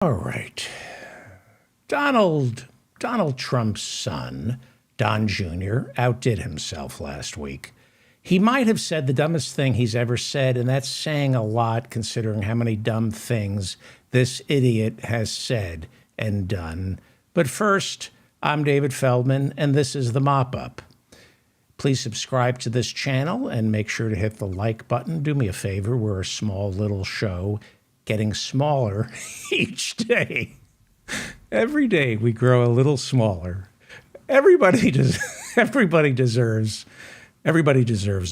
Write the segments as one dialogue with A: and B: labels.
A: All right. Donald Trump's son, Don Jr., outdid himself last week. He might have said the dumbest thing he's ever said, and that's saying a lot considering how many dumb things this idiot has said and done. But first, I'm David Feldman, and this is The Mop-Up. Please subscribe to this channel and make sure to hit the like button. Do me a favor, we're a small little show getting smaller each day. Every day we grow a little smaller. Everybody deserves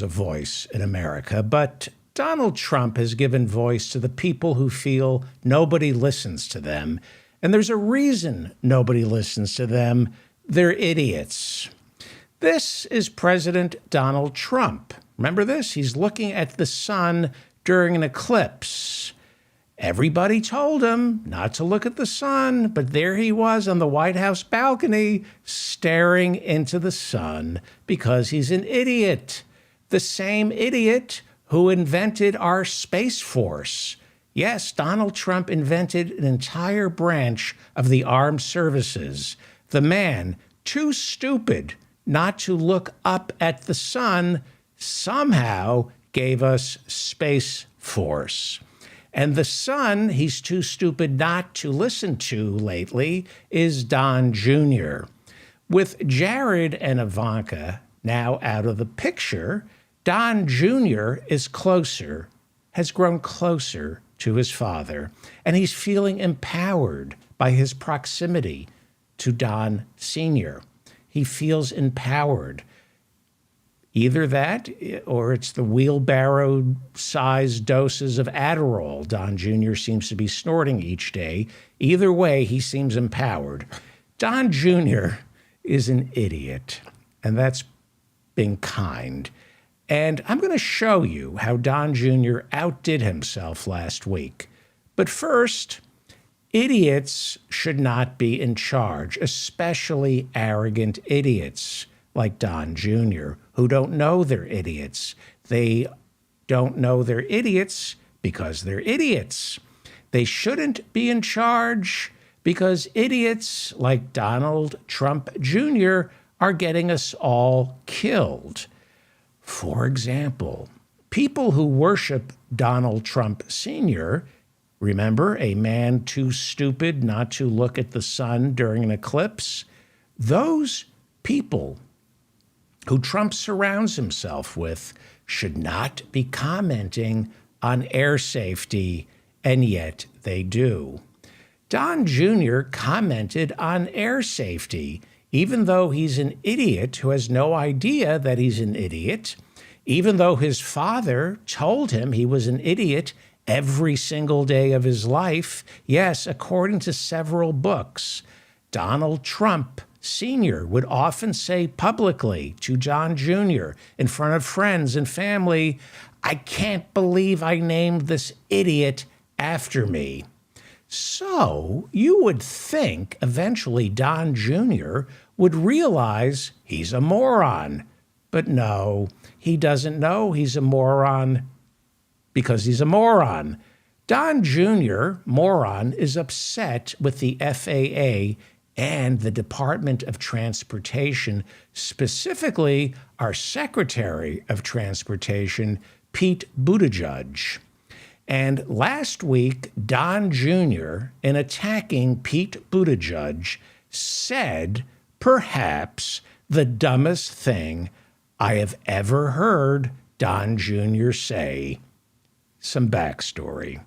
A: a voice in America, but Donald Trump has given voice to the people who feel nobody listens to them. And there's a reason nobody listens to them. They're idiots. This is President Donald Trump. Remember this? He's looking at the sun during an eclipse. Everybody told him not to look at the sun, but there he was on the White House balcony staring into the sun because he's an idiot. The same idiot who invented our Space Force. Yes, Donald Trump invented an entire branch of the armed services. The man, too stupid not to look up at the sun, somehow gave us Space Force. And the son he's too stupid not to listen to lately is Don Jr. With Jared and Ivanka now out of the picture, Don Jr. has grown closer to his father, and he's feeling empowered by his proximity to Don Sr. He feels empowered. Either that, or it's the wheelbarrow-sized doses of Adderall Don Jr. seems to be snorting each day. Either way, he seems empowered. Don Jr. is an idiot, and that's being kind. And I'm going to show you how Don Jr. outdid himself last week. But first, idiots should not be in charge, especially arrogant idiots like Don Jr., who don't know they're idiots. They don't know they're idiots because they're idiots. They shouldn't be in charge because idiots like Donald Trump Jr. are getting us all killed. For example, people who worship Donald Trump Sr., remember, a man too stupid not to look at the sun during an eclipse, those people who Trump surrounds himself with should not be commenting on air safety, and yet they do. Don Jr. commented on air safety, even though he's an idiot who has no idea that he's an idiot, even though his father told him he was an idiot every single day of his life. Yes, according to several books, Donald Trump Sr. would often say publicly to Don Jr. in front of friends and family, "I can't believe I named this idiot after me." So you would think eventually Don Jr. would realize he's a moron. But no, he doesn't know he's a moron because he's a moron. Don Jr., moron, is upset with the FAA and the Department of Transportation, specifically our Secretary of Transportation, Pete Buttigieg. And last week, Don Jr., in attacking Pete Buttigieg, said perhaps the dumbest thing I have ever heard Don Jr. say. Some backstory.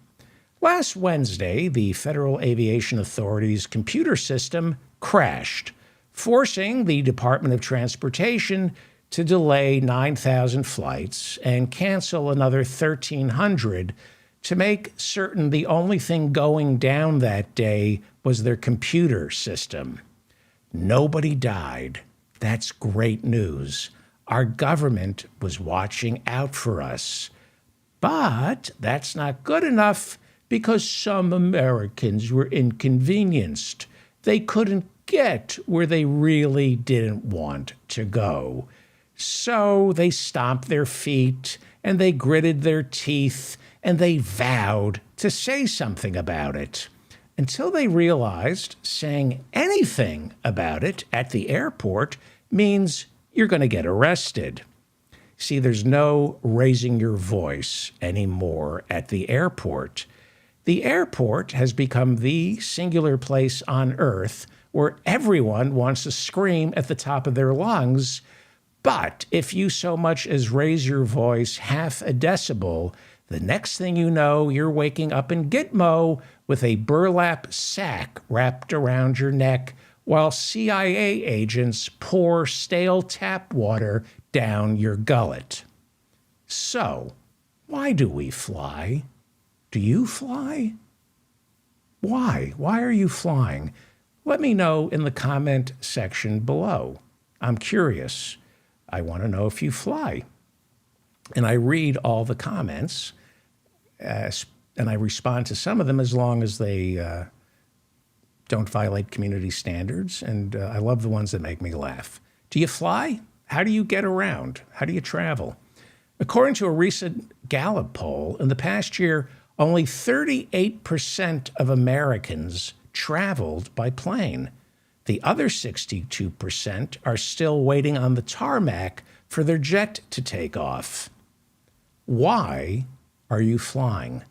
A: Last Wednesday, the Federal Aviation Authority's computer system crashed, forcing the Department of Transportation to delay 9,000 flights and cancel another 1,300 to make certain the only thing going down that day was their computer system. Nobody died. That's great news. Our government was watching out for us. But that's not good enough, because some Americans were inconvenienced. They couldn't get where they really didn't want to go. So they stomped their feet and they gritted their teeth and they vowed to say something about it. until they realized saying anything about it at the airport means you're going to get arrested. See, there's no raising your voice anymore at the airport. The airport has become the singular place on earth where everyone wants to scream at the top of their lungs. But if you so much as raise your voice half a decibel, the next thing you know, you're waking up in Gitmo with a burlap sack wrapped around your neck while CIA agents pour stale tap water down your gullet. So, why do we fly? Do you fly? Why? Why are you flying? Let me know in the comment section below. I'm curious. I want to know if you fly. And I read all the comments, and I respond to some of them as long as they don't violate community standards. And I love the ones that make me laugh. Do you fly? How do you get around? How do you travel? According to a recent Gallup poll, in the past year, only 38% of Americans traveled by plane. The other 62% are still waiting on the tarmac for their jet to take off. Why are you flying?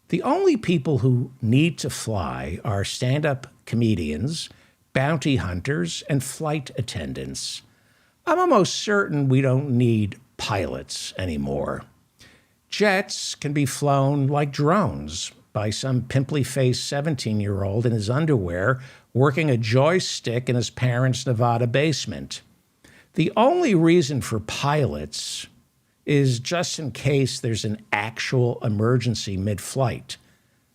A: The only people who need to fly are stand-up comedians, bounty hunters, and flight attendants. I'm almost certain we don't need pilots anymore. Jets can be flown like drones by some pimply-faced 17-year-old in his underwear working a joystick in his parents' Nevada basement. The only reason for pilots is just in case there's an actual emergency mid-flight.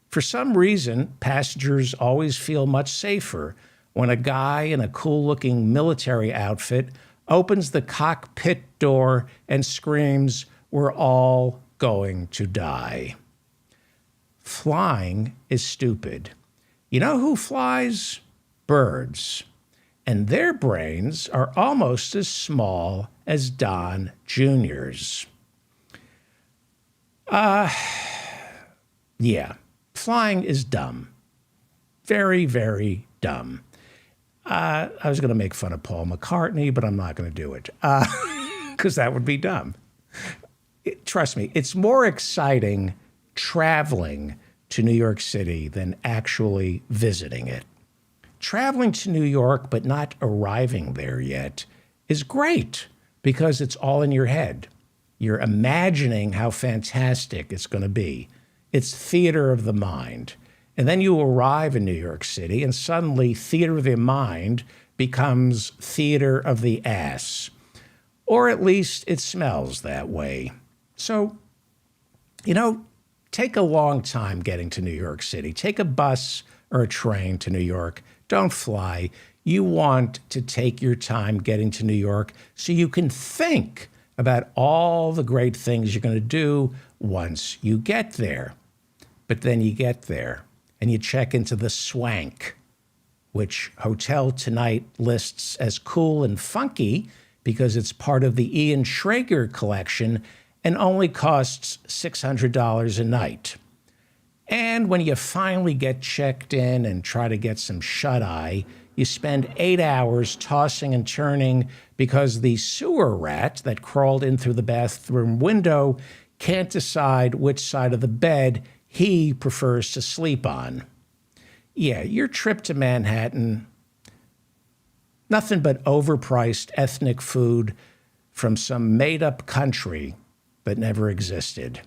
A: For some reason, passengers always feel much safer when a guy in a cool-looking military outfit opens the cockpit door and screams, "We're all going to die." Flying is stupid. You know who flies? Birds. And their brains are almost as small as Don Jr.'s. Yeah, flying is dumb. Very, very dumb. I was going to make fun of Paul McCartney, but I'm not going to do it because that would be dumb. Trust me, it's more exciting traveling to New York City than actually visiting it. Traveling to New York but not arriving there yet is great because it's all in your head. You're imagining how fantastic it's going to be. It's theater of the mind. And then you arrive in New York City and suddenly theater of the mind becomes theater of the ass. Or at least it smells that way. So, take a long time getting to New York City. Take a bus or a train to New York. Don't fly. You want to take your time getting to New York so you can think about all the great things you're going to do once you get there. But then you get there and you check into the Swank, which Hotel Tonight lists as cool and funky because it's part of the Ian Schrager collection and only costs $600 a night. And when you finally get checked in and try to get some shut-eye, you spend 8 hours tossing and turning because the sewer rat that crawled in through the bathroom window can't decide which side of the bed he prefers to sleep on. Yeah, your trip to Manhattan, nothing but overpriced ethnic food from some made-up country that never existed.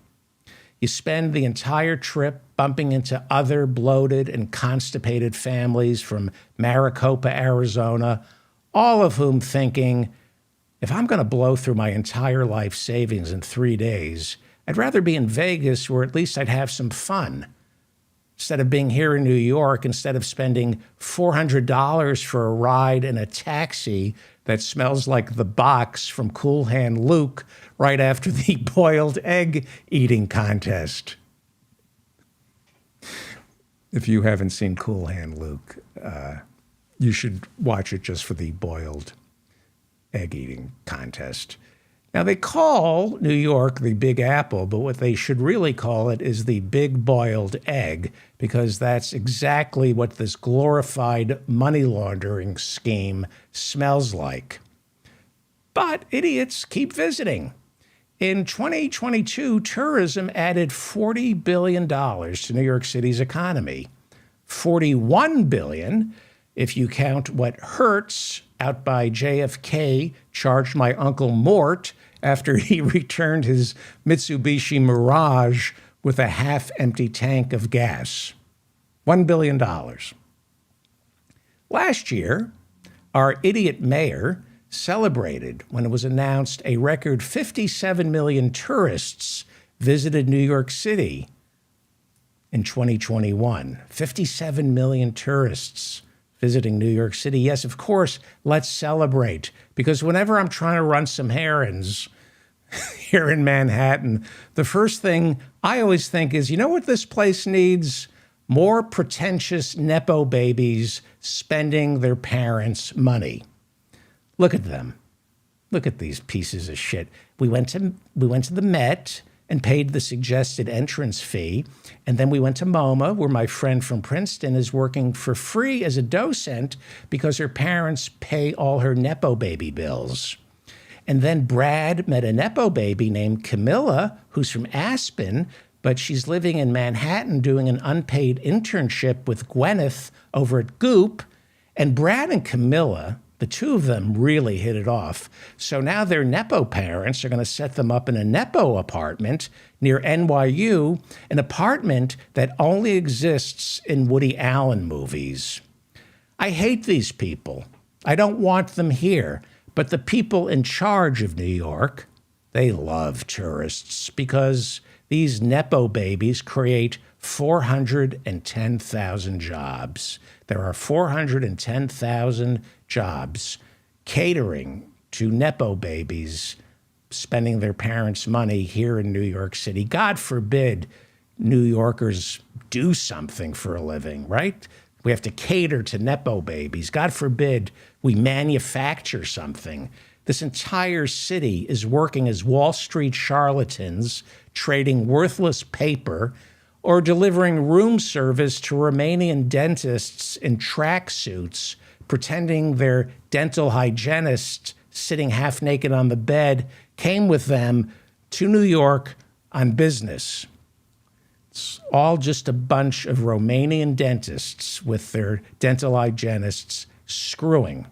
A: You spend the entire trip bumping into other bloated and constipated families from Maricopa, Arizona, all of whom thinking, if I'm going to blow through my entire life savings in 3 days, I'd rather be in Vegas where at least I'd have some fun. Instead of being here in New York, instead of spending $400 for a ride in a taxi that smells like the box from Cool Hand Luke right after the boiled egg eating contest. If you haven't seen Cool Hand Luke, you should watch it just for the boiled egg eating contest. Now, they call New York the Big Apple, but what they should really call it is the Big Boiled Egg, because that's exactly what this glorified money laundering scheme smells like. But idiots keep visiting. In 2022, tourism added $40 billion to New York City's economy. $41 billion if you count what Hertz out by JFK charged my Uncle Mort after he returned his Mitsubishi Mirage with a half-empty tank of gas. $1 billion. Last year, our idiot mayor celebrated when it was announced a record 57 million tourists visited New York City in 2021. 57 million tourists visiting New York City. Yes, of course, let's celebrate. Because whenever I'm trying to run some errands here in Manhattan, the first thing I always think is, you know what this place needs? More pretentious Nepo babies spending their parents' money. Look at them. Look at these pieces of shit. We went to the Met and paid the suggested entrance fee. And then we went to MoMA, where my friend from Princeton is working for free as a docent because her parents pay all her Nepo baby bills. And then Brad met a Nepo baby named Camilla, who's from Aspen, but she's living in Manhattan doing an unpaid internship with Gwyneth over at Goop. And Brad and Camilla, the two of them really hit it off. So now their Nepo parents are going to set them up in a Nepo apartment near NYU, an apartment that only exists in Woody Allen movies. I hate these people. I don't want them here. But the people in charge of New York, they love tourists because these Nepo babies create 410,000 jobs. There are 410,000 jobs catering to Nepo babies spending their parents' money here in New York City. God forbid New Yorkers do something for a living, right? We have to cater to Nepo babies. God forbid we manufacture something. This entire city is working as Wall Street charlatans, trading worthless paper, or delivering room service to Romanian dentists in tracksuits, pretending their dental hygienist sitting half naked on the bed came with them to New York on business. It's all just a bunch of Romanian dentists with their dental hygienists screwing.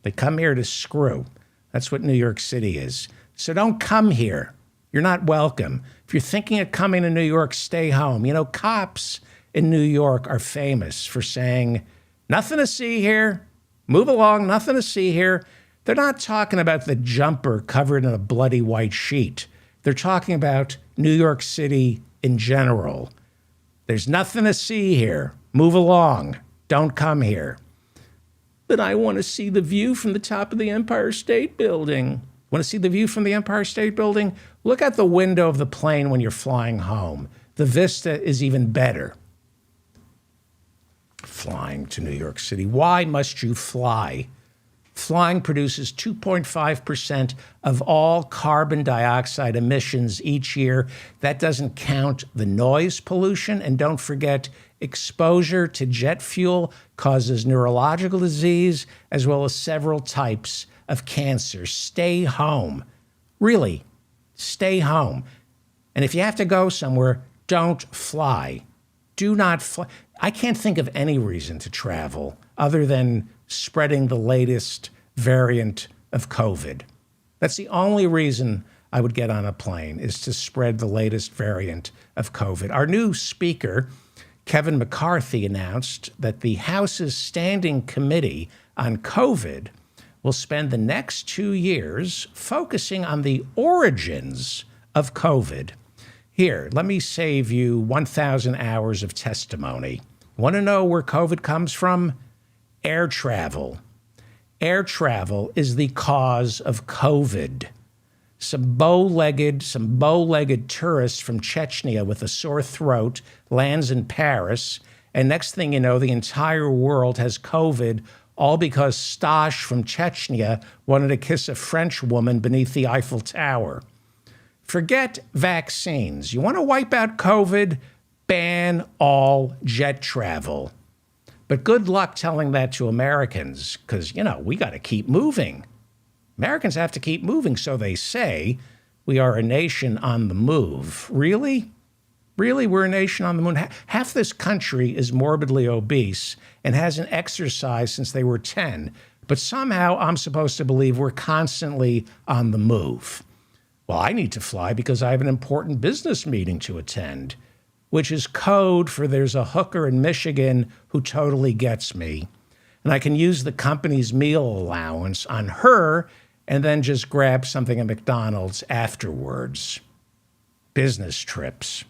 A: They come here to screw. That's what New York City is. So don't come here. You're not welcome. If you're thinking of coming to New York, stay home. You know, cops in New York are famous for saying, nothing to see here. Move along, nothing to see here. They're not talking about the jumper covered in a bloody white sheet. They're talking about New York City in general. There's nothing to see here. Move along. Don't come here. But I want to see the view from the top of the Empire State Building. Want to see the view from the Empire State Building? Look out the window of the plane when you're flying home. The vista is even better. Flying to New York City. Why must you fly? Flying produces 2.5% of all carbon dioxide emissions each year. That doesn't count the noise pollution. And don't forget, exposure to jet fuel causes neurological disease as well as several types of cancer. Stay home. Really, stay home. And if you have to go somewhere, don't fly. Do not fly. I can't think of any reason to travel other than spreading the latest variant of COVID. That's the only reason I would get on a plane, is to spread the latest variant of COVID. Our new speaker, Kevin McCarthy, announced that the House's Standing Committee on COVID will spend the next 2 years focusing on the origins of COVID. Here, let me save you 1,000 hours of testimony. Want to know where COVID comes from? Air travel. Air travel is the cause of COVID. Some bow-legged tourist from Chechnya with a sore throat lands in Paris, and next thing you know, the entire world has COVID all because Stash from Chechnya wanted to kiss a French woman beneath the Eiffel Tower. Forget vaccines. You want to wipe out COVID? Ban all jet travel. But good luck telling that to Americans because, we got to keep moving. Americans have to keep moving, so they say. We are a nation on the move. Really? Really, we're a nation on the moon? Half this country is morbidly obese and hasn't exercised since they were 10. But somehow I'm supposed to believe we're constantly on the move. Well, I need to fly because I have an important business meeting to attend, which is code for there's a hooker in Michigan who totally gets me. And I can use the company's meal allowance on her and then just grab something at McDonald's afterwards. Business trips.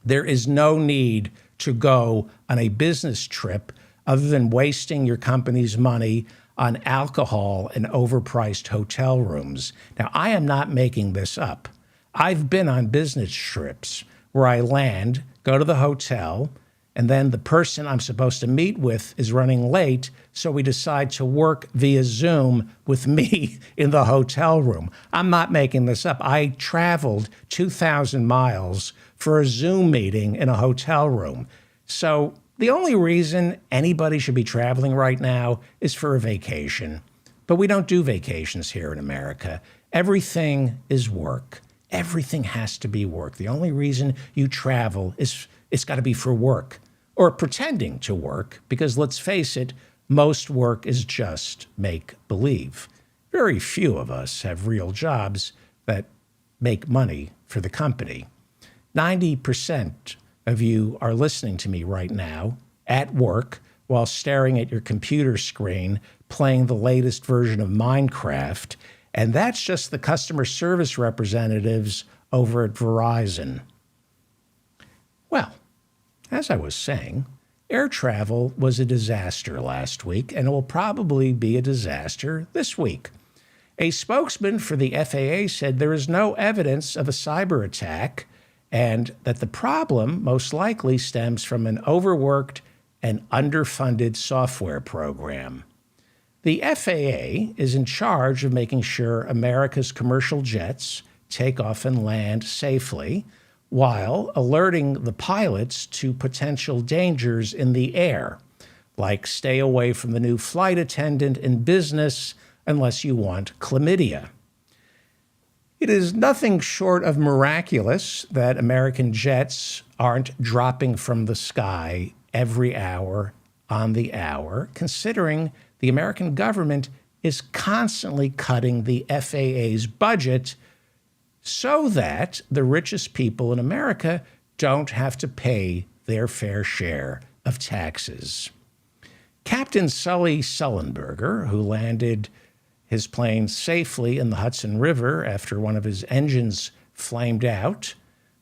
A: There is no need to go on a business trip other than wasting your company's money on alcohol and overpriced hotel rooms. Now, I am not making this up. I've been on business trips where I land, go to the hotel, and then the person I'm supposed to meet with is running late, so we decide to work via Zoom with me in the hotel room. I'm not making this up. I traveled 2,000 miles for a Zoom meeting in a hotel room. So the only reason anybody should be traveling right now is for a vacation. But we don't do vacations here in America. Everything is work. Everything has to be work. The only reason you travel is it's got to be for work or pretending to work, because let's face it, most work is just make-believe. Very few of us have real jobs that make money for the company. 90% of you are listening to me right now at work while staring at your computer screen, playing the latest version of Minecraft, and that's just the customer service representatives over at Verizon. Well, as I was saying, air travel was a disaster last week, and it will probably be a disaster this week. A spokesman for the FAA said there is no evidence of a cyber attack and that the problem most likely stems from an overworked and underfunded software program. The FAA is in charge of making sure America's commercial jets take off and land safely, while alerting the pilots to potential dangers in the air, like stay away from the new flight attendant in business unless you want chlamydia. It is nothing short of miraculous that American jets aren't dropping from the sky every hour on the hour, considering the American government is constantly cutting the FAA's budget so that the richest people in America don't have to pay their fair share of taxes. Captain Sully Sullenberger, who landed his plane safely in the Hudson River after one of his engines flamed out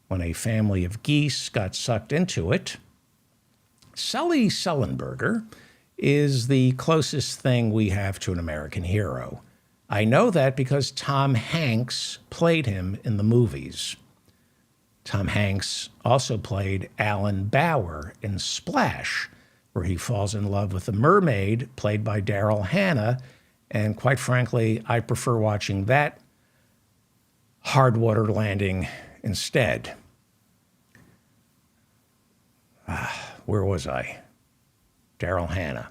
A: when a family of geese got sucked into it, Sully Sullenberger is the closest thing we have to an American hero. I know that because Tom Hanks played him in the movies. Tom Hanks also played Alan Bauer in Splash, where he falls in love with a mermaid played by Daryl Hannah. And quite frankly, I prefer watching that hard water landing instead. Where was I? Daryl Hannah.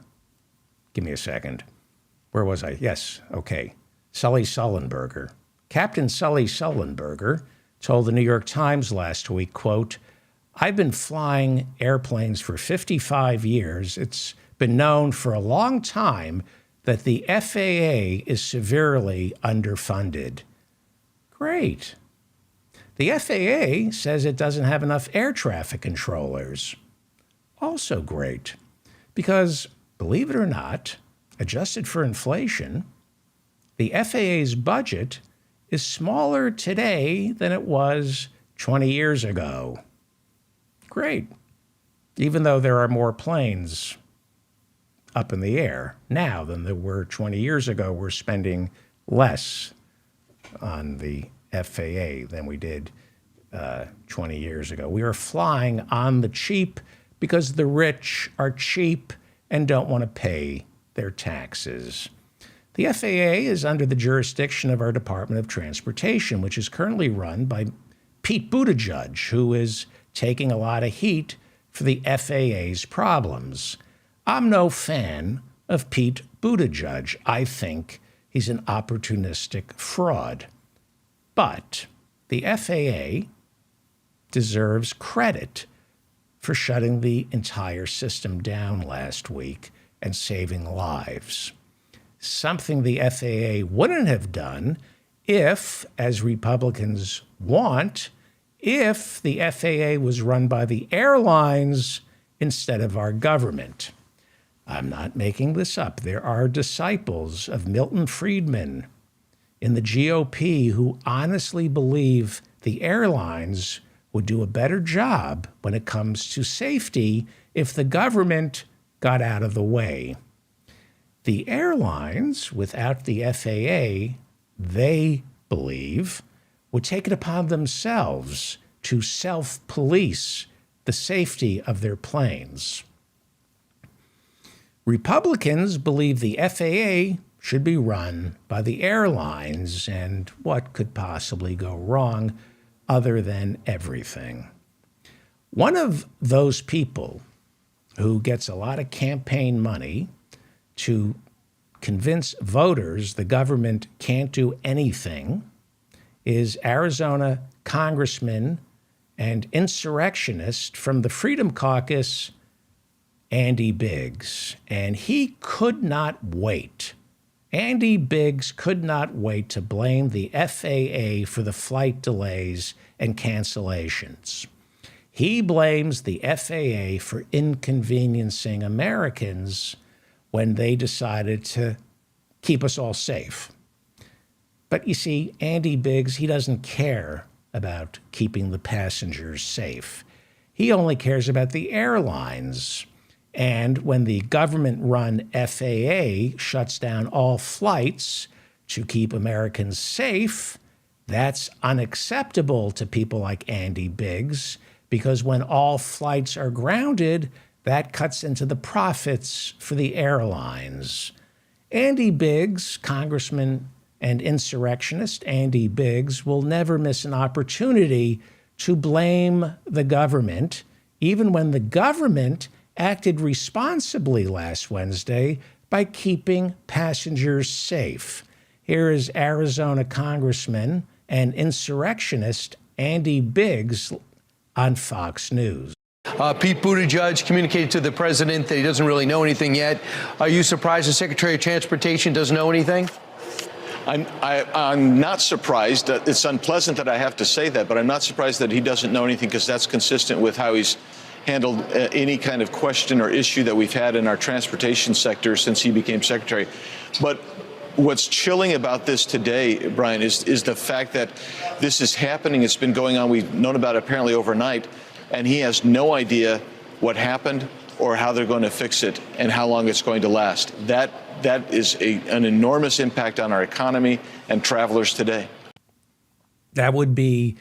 A: Give me a second. Where was I? Yes, okay. Sully Sullenberger. Captain Sully Sullenberger told the New York Times last week, quote, "I've been flying airplanes for 55 years. It's been known for a long time that the FAA is severely underfunded." Great. The FAA says it doesn't have enough air traffic controllers. Also great. Because, believe it or not, adjusted for inflation, the FAA's budget is smaller today than it was 20 years ago. Great. Even though there are more planes up in the air now than there were 20 years ago, we're spending less on the FAA than we did 20 years ago. We are flying on the cheap because the rich are cheap and don't want to pay their taxes. The FAA is under the jurisdiction of our Department of Transportation, which is currently run by Pete Buttigieg, who is taking a lot of heat for the FAA's problems. I'm no fan of Pete Buttigieg. I think he's an opportunistic fraud. But the FAA deserves credit for shutting the entire system down last week and saving lives. Something the FAA wouldn't have done if, as Republicans want, if the FAA was run by the airlines instead of our government. I'm not making this up. There are disciples of Milton Friedman in the GOP who honestly believe the airlines would do a better job when it comes to safety if the government got out of the way. The airlines, without the FAA, they believe, would take it upon themselves to self-police the safety of their planes. Republicans believe the FAA should be run by the airlines, and what could possibly go wrong other than everything? One of those people who gets a lot of campaign money to convince voters the government can't do anything is Arizona Congressman and insurrectionist from the Freedom Caucus, Andy Biggs. And he could not wait. Andy Biggs could not wait to blame the FAA for the flight delays and cancellations. He blames the FAA for inconveniencing Americans when they decided to keep us all safe. But you see, Andy Biggs, he doesn't care about keeping the passengers safe. He only cares about the airlines. And when the government-run FAA shuts down all flights to keep Americans safe, that's unacceptable to people like Andy Biggs, because when all flights are grounded, that cuts into the profits for the airlines. Andy Biggs, Congressman and insurrectionist Andy Biggs, will never miss an opportunity to blame the government, even when the government acted responsibly last Wednesday by keeping passengers safe. Here is Arizona Congressman and insurrectionist Andy Biggs on Fox News.
B: Pete Buttigieg communicated to the president that he doesn't really know anything yet. Are you surprised the Secretary of Transportation doesn't know anything?
C: I'm not surprised. It's unpleasant that I have to say that, but I'm not surprised that he doesn't know anything, because that's consistent with how he's handled any kind of question or issue that we've had in our transportation sector since he became secretary. But what's chilling about this today, Brian, is the fact that this is happening. It's been going on. We've known about it apparently overnight, and he has no idea what happened or how they're going to fix it and how long it's going to last. That is an enormous impact on our economy and travelers today.
A: That would be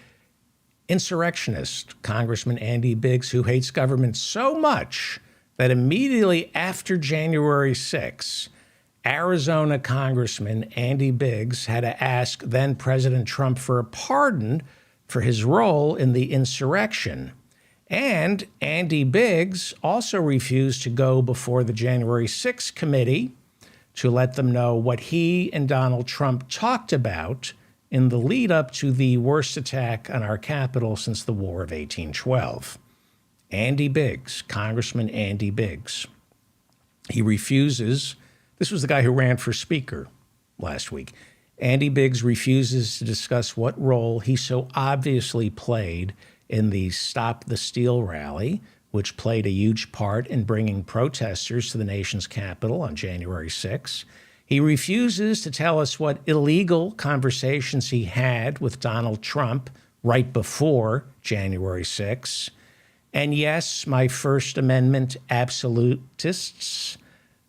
A: insurrectionist Congressman Andy Biggs, who hates government so much that immediately after January 6, Arizona Congressman Andy Biggs had to ask then President Trump for a pardon for his role in the insurrection. And Andy Biggs also refused to go before the January 6th committee to let them know what he and Donald Trump talked about in the lead up to the worst attack on our capital since the War of 1812. Andy Biggs, Congressman Andy Biggs. He refuses. This was the guy who ran for speaker last week. Andy Biggs refuses to discuss what role he so obviously played in the Stop the Steal rally, which played a huge part in bringing protesters to the nation's capital on January 6. He refuses to tell us what illegal conversations he had with Donald Trump right before January 6. And yes, my First Amendment absolutists,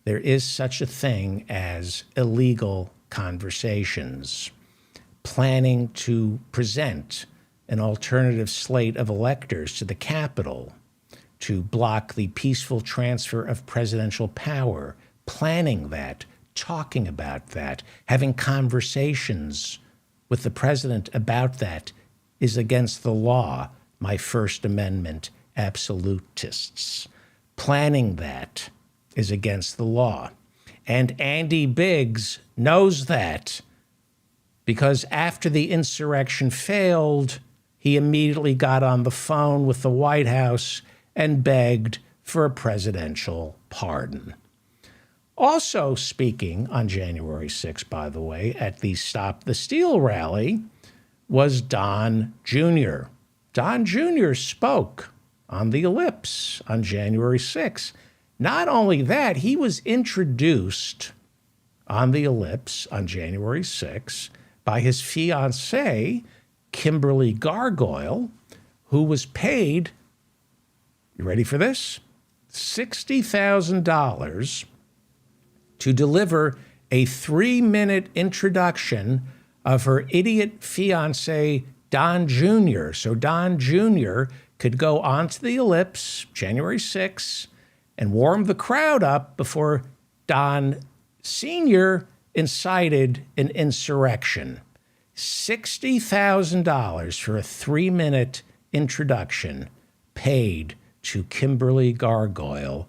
A: there is such a thing as illegal conversations. Planning to present an alternative slate of electors to the Capitol to block the peaceful transfer of presidential power planning that, talking about that, having conversations with the president about that is against the law, my First Amendment absolutists. Planning that is against the law. And Andy Biggs knows that because after the insurrection failed, he immediately got on the phone with the White House and begged for a presidential pardon. Also speaking on January 6th, by the way, at the Stop the Steal rally was Don Jr. Don Jr. spoke on the Ellipse on January 6th. Not only that, he was introduced on the Ellipse on January 6th by his fiancée, Kimberly Gargoyle, who was paid, you ready for this? $60,000 to deliver a 3-minute introduction of her idiot fiancé, Don Jr. So Don Jr. could go onto the Ellipse January 6th and warm the crowd up before Don Sr. incited an insurrection. $60,000 for a 3-minute introduction paid to Kimberly Gargoyle,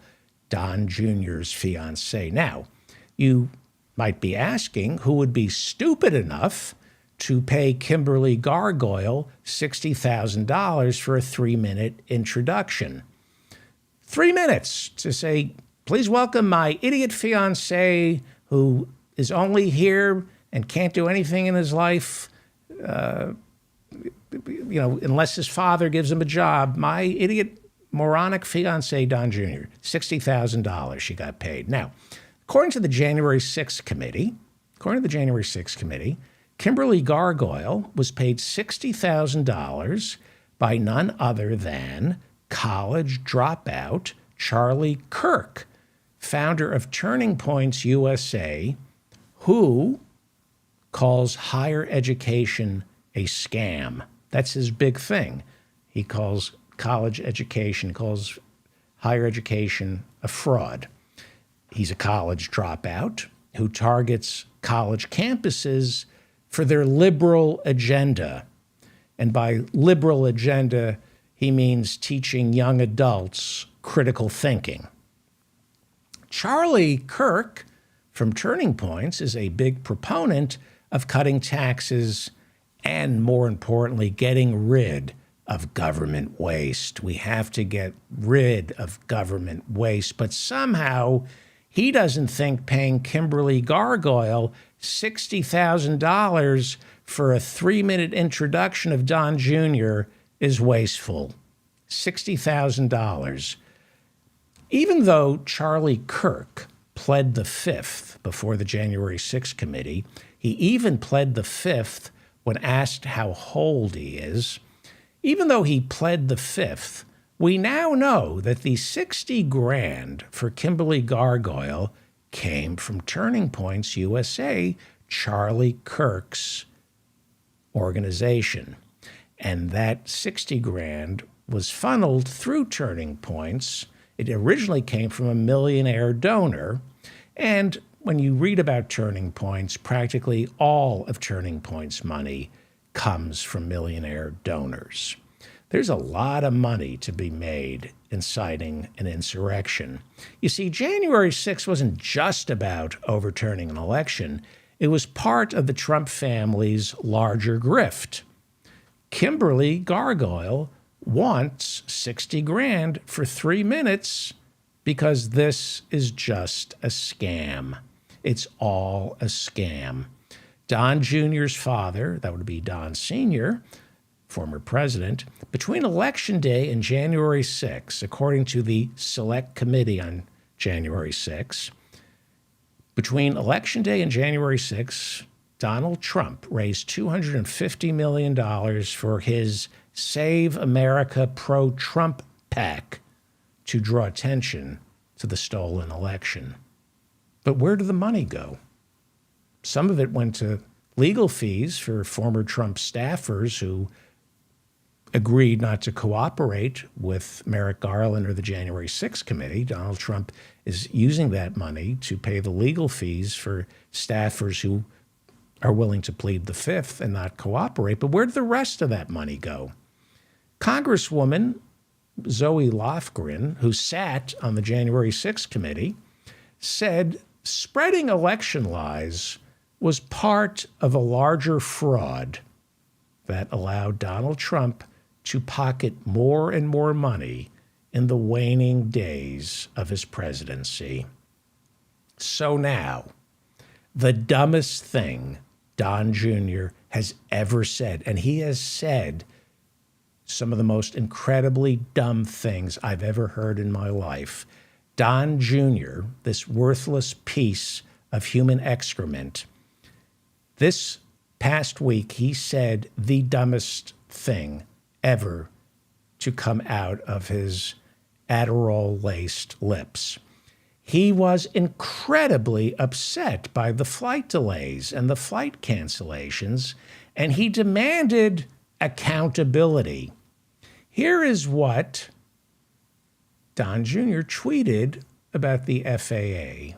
A: Don Jr.'s fiancée. Now, you might be asking who would be stupid enough to pay Kimberly Gargoyle $60,000 for a 3-minute introduction. 3 minutes to say, please welcome my idiot fiancé who is only here and can't do anything in his life, unless his father gives him a job. My idiot, moronic fiancé, Don Jr., $60,000 she got paid. Now, according to the January 6th committee, Kimberly Gargoyle was paid $60,000 by none other than college dropout Charlie Kirk, founder of Turning Points USA, who calls higher education a scam. That's his big thing. He calls college education, calls higher education a fraud. He's a college dropout who targets college campuses for their liberal agenda. And by liberal agenda, he means teaching young adults critical thinking. Charlie Kirk from Turning Points is a big proponent of cutting taxes and, more importantly, getting rid of government waste. We have to get rid of government waste. But somehow he doesn't think paying Kimberly Gargoyle $60,000 for a 3-minute introduction of Don Jr. is wasteful. $60,000. Even though Charlie Kirk pled the fifth before the January 6th committee, he even pled the fifth when asked how old he is. Even though he pled the fifth, we now know that the $60,000 for Kimberly Gargoyle came from Turning Points USA, Charlie Kirk's organization. And that $60,000 was funneled through Turning Points. It originally came from a millionaire donor. And when you read about Turning Points, practically all of Turning Points' money comes from millionaire donors. There's a lot of money to be made inciting an insurrection. You see, January 6th wasn't just about overturning an election. It was part of the Trump family's larger grift. Kimberly Gargoyle wants $60,000 for 3 minutes because this is just a scam. It's all a scam. Don Jr.'s father, that would be Don Sr., former president, between Election Day and January 6, according to the Select Committee on January 6, between Election Day and January 6, Donald Trump raised $250 million for his Save America Pro-Trump PAC to draw attention to the stolen election. But where did the money go? Some of it went to legal fees for former Trump staffers who agreed not to cooperate with Merrick Garland or the January 6th committee. Donald Trump is using that money to pay the legal fees for staffers who are willing to plead the fifth and not cooperate. But where did the rest of that money go? Congresswoman Zoe Lofgren, who sat on the January 6th committee, said spreading election lies was part of a larger fraud that allowed Donald Trump to pocket more and more money in the waning days of his presidency. So now, the dumbest thing Don Jr. has ever said, and he has said some of the most incredibly dumb things I've ever heard in my life. Don Jr., this worthless piece of human excrement, this past week he said the dumbest thing ever to come out of his Adderall-laced lips. He was incredibly upset by the flight delays and the flight cancellations, and he demanded accountability. Here is what Don Jr. tweeted about the FAA.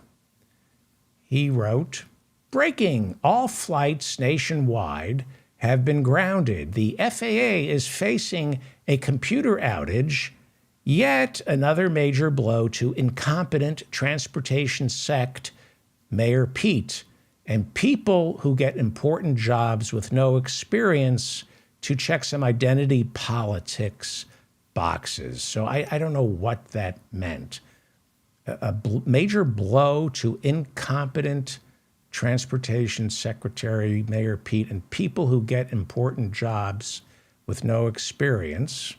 A: He wrote, "Breaking, all flights nationwide have been grounded. The FAA is facing a computer outage, yet another major blow to incompetent transportation sect, Mayor Pete, and people who get important jobs with no experience to check some identity politics boxes." So I don't know what that meant. A major blow to incompetent Transportation Secretary Mayor Pete and people who get important jobs with no experience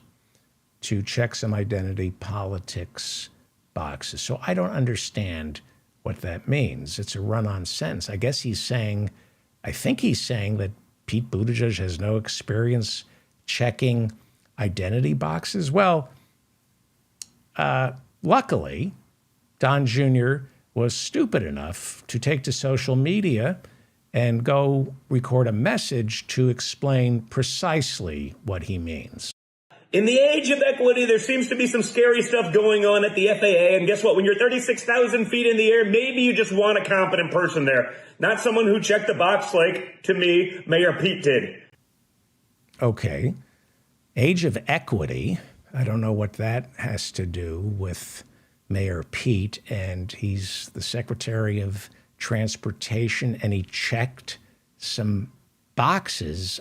A: to check some identity politics boxes. So I don't understand what that means. It's a run-on sentence. I guess I think he's saying that Pete Buttigieg has no experience checking identity boxes. Well, luckily, Don Jr. was stupid enough to take to social media and go record a message to explain precisely what he means.
D: In the age of equity, there seems to be some scary stuff going on at the FAA. And guess what? When you're 36,000 feet in the air, maybe you just want a competent person there, not someone who checked the box like, to me, Mayor Pete did.
A: Okay. Age of equity. I don't know what that has to do with Mayor Pete. And he's the Secretary of Transportation, and he checked some boxes.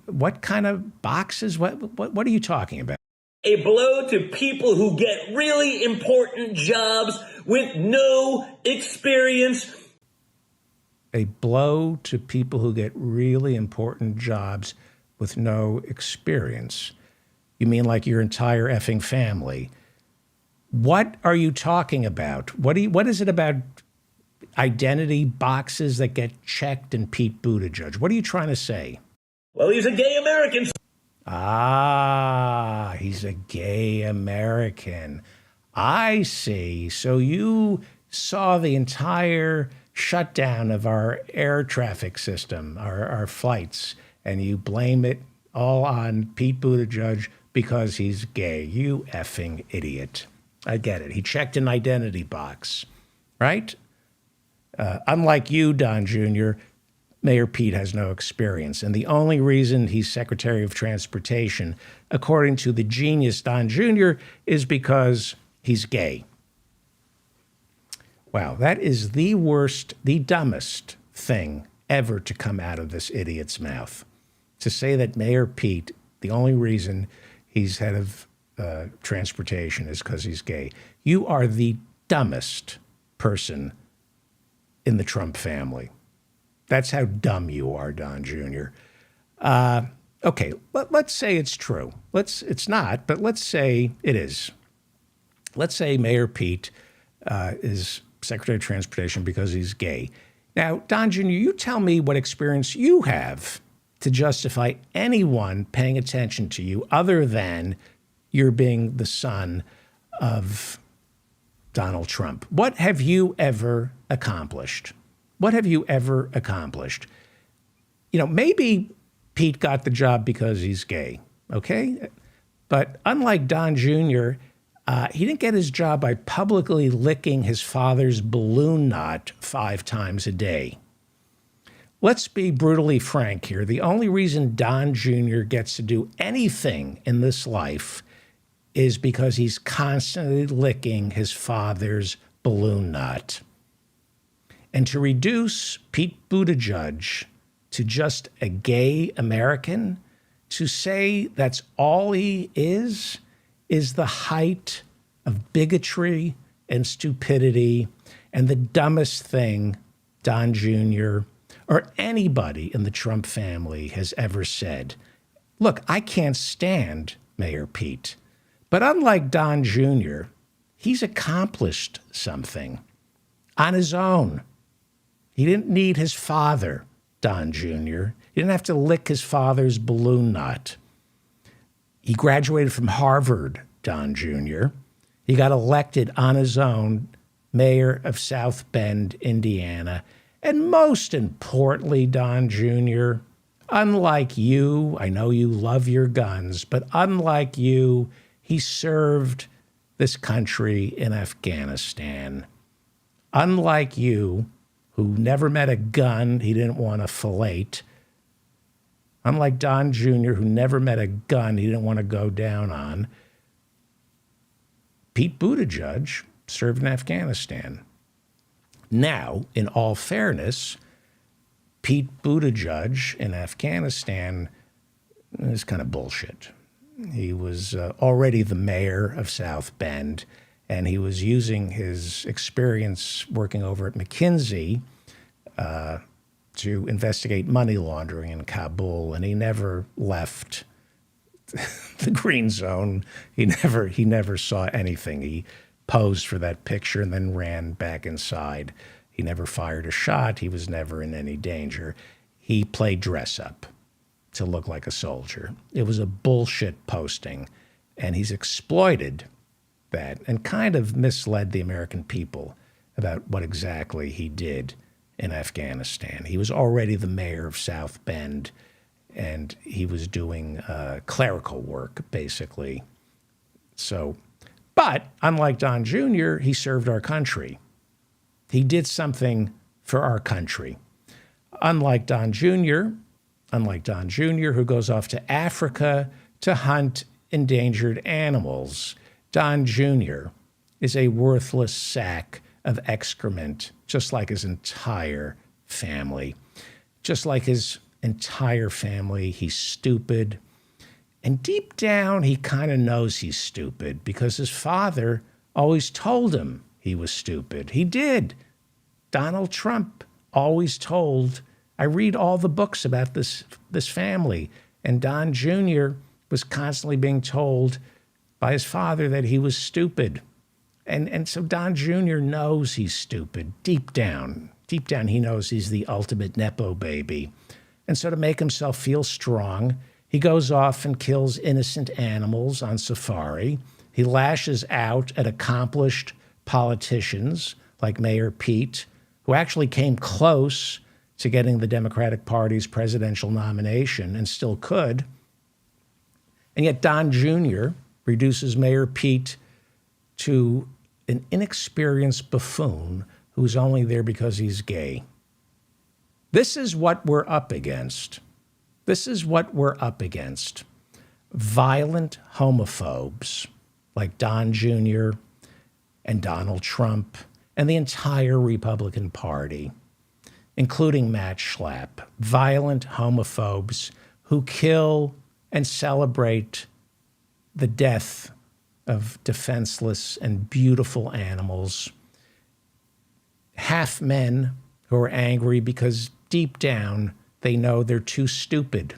A: What kind of boxes? What are you talking about?
D: A blow to people who get really important jobs with no experience.
A: A blow to people who get really important jobs with no experience. You mean like your entire effing family? What are you talking about? What is it about identity boxes that get checked in Pete Buttigieg? What are you trying to say?
D: Well, he's a gay American.
A: Ah, he's a gay American. I see. So you saw the entire shutdown of our air traffic system, our flights, and you blame it all on Pete Buttigieg because he's gay. You effing idiot. I get it. He checked an identity box, right? Unlike you, Don Jr., Mayor Pete has no experience. And the only reason he's Secretary of Transportation, according to the genius Don Jr., is because he's gay. Wow, that is the worst, the dumbest thing ever to come out of this idiot's mouth. To say that Mayor Pete, the only reason he's head of transportation is because he's gay. You are the dumbest person in the Trump family. That's how dumb you are, Don Jr. Okay, let's say it's true. It's not, but let's say it is. Let's say Mayor Pete is Secretary of Transportation because he's gay. Now, Don Jr., you tell me what experience you have to justify anyone paying attention to you other than you're being the son of Donald Trump. What have you ever accomplished? What have you ever accomplished? You know, maybe Pete got the job because he's gay, okay? But unlike Don Jr., he didn't get his job by publicly licking his father's balloon knot 5 times a day. Let's be brutally frank here. The only reason Don Jr. gets to do anything in this life is because he's constantly licking his father's balloon knot. And to reduce Pete Buttigieg to just a gay American, to say that's all he is the height of bigotry and stupidity and the dumbest thing Don Jr. or anybody in the Trump family has ever said. Look, I can't stand Mayor Pete, but unlike Don Jr., he's accomplished something on his own. He didn't need his father, Don Jr. He didn't have to lick his father's balloon knot. He graduated from Harvard, Don Jr. He got elected on his own mayor of South Bend, Indiana. And most importantly, Don Jr., unlike you, I know you love your guns, but unlike you, he served this country in Afghanistan. Unlike you, who never met a gun he didn't want to fillet. Unlike Don Jr., who never met a gun he didn't want to go down on, Pete Buttigieg served in Afghanistan. Now, in all fairness, Pete Buttigieg in Afghanistan is kind of bullshit. He was already the mayor of South Bend, and he was using his experience working over at McKinsey to investigate money laundering in Kabul, and he never left the green zone. He never saw anything. He posed for that picture and then ran back inside. He never fired a shot. He was never in any danger. He played dress up to look like a soldier. It was a bullshit posting, and he's exploited that and kind of misled the American people about what exactly he did in Afghanistan. He was already the mayor of South Bend, and he was doing clerical work, basically. So, but unlike Don Jr., he served our country. He did something for our country. Unlike Don Jr., who goes off to Africa to hunt endangered animals, Don Jr. is a worthless sack of excrement, just like his entire family. Just like his entire family, he's stupid. And deep down, he kind of knows he's stupid because his father always told him he was stupid. He did. Donald Trump always told. I read all the books about this family, and Don Jr. was constantly being told by his father that he was stupid. And so Don Jr. knows he's stupid. Deep down, he knows he's the ultimate Nepo baby. And so to make himself feel strong, he goes off and kills innocent animals on safari. He lashes out at accomplished politicians like Mayor Pete, who actually came close to getting the Democratic Party's presidential nomination and still could. And yet Don Jr. reduces Mayor Pete to an inexperienced buffoon who's only there because he's gay. This is what we're up against. Violent homophobes like Don Jr. and Donald Trump and the entire Republican Party, including Matt Schlapp. Violent homophobes who kill and celebrate the death of defenseless and beautiful animals. Half men who are angry because deep down they know they're too stupid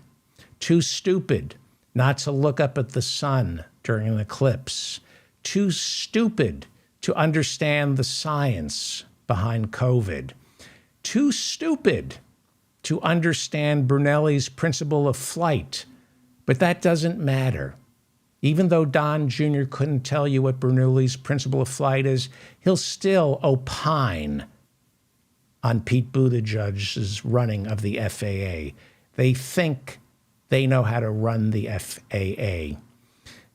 A: not to look up at the sun during an eclipse, too stupid to understand the science behind COVID, too stupid to understand Brunelli's principle of flight. But that doesn't matter. Even though Don Jr. couldn't tell you what Brunelli's principle of flight is, he'll still opine on Pete Buttigieg's running of the FAA. They think They know how to run the FAA.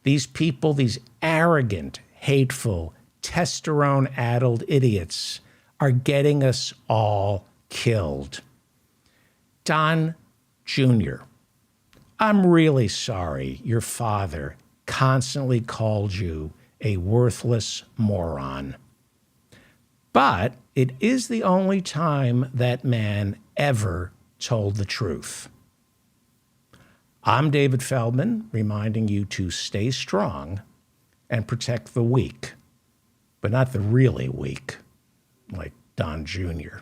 A: These people, these arrogant, hateful, testosterone-addled idiots are getting us all killed. Don Jr., I'm really sorry your father constantly called you a worthless moron. But it is the only time that man ever told the truth. I'm David Feldman, reminding you to stay strong and protect the weak, but not the really weak, like Don Jr.